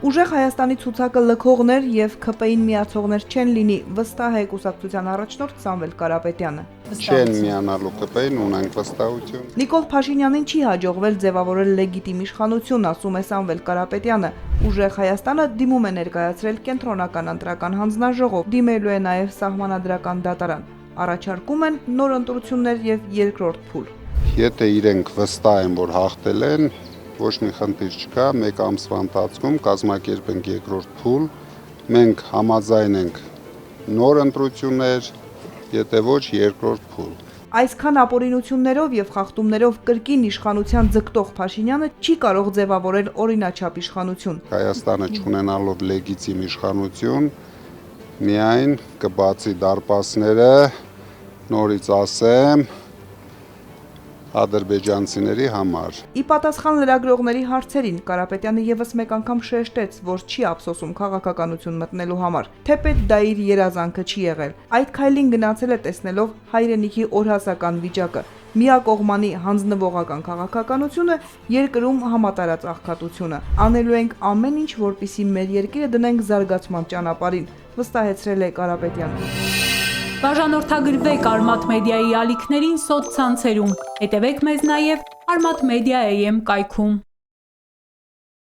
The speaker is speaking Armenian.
Ուժեղ Հայաստանի ցուցակը լքողներ եւ ՔՊ-ին միացողներ չեն լինի, վստահ է կուսակցության առաջնորդ Սամվել Կարապետյանը։ Չեն միանալու ԿՊ-ին, ունենք վստահություն։ Նիկոլ Փաշինյանին չի հաջողվել ձևավորել լեգիտիմ իշխանություն, ասում է Սամվել Կարապետյանը։ Ուժեղ Հայաստանը դիմում է ներկայացրել կենտրոնական ընտրական հանձնաժողով, դիմելու է նաև սահմանադրական դատարան։ Առաջարկում են նոր ընտրություններ եւ երկրորդ փուլ։ Եթե իրենք վստահ են, որ հաղթել են, ոչ մի խնդիր չկա, մեկ ամսվա ընթացքում կազմակերպենք երկրորդ փուլ, մենք համաձայն ենք նոր ընտրություններ, եթե ոչ երկրորդ փուլ։ Այսքան ապօրինություններով եւ խախտումներով կրկին իշխանության ձգտող Փաշինյանը չի կարող ձևավորել օրինաչափ իշխանություն։ Հայաստանը չունենալով լեգիտիմ իշխանություն, միայն կբացի դարպասները, նորից ասեմ, ադրբեջանցիների համար։ Ի պատասխան լրագրողների հարցերին Կարապետյանը եւս մեկ անգամ շեշտեց, որ չի ափսոսում քաղաքականություն մտնելու համար, թեպետ դա իր երազանքը չի եղել։ Այդ քայլին գնացել է տեսնելով հայրենիքի օրհասական վիճակը, միակողմանի հանձնվողական քաղաքականությունը, երկրում համատարած աղքատությունը։ Անելու ենք ամեն ինչ, որպեսզի մեր երկիրը դնենք զարգացման ճանապարհին, վստահեցրել է Կարապետյանը։ Բաժանորդագրվեք Արմաթ մեդիայի ալիքներին սոցցանցերում, հետևեք մեզ նաև Armat Media AM կայքում։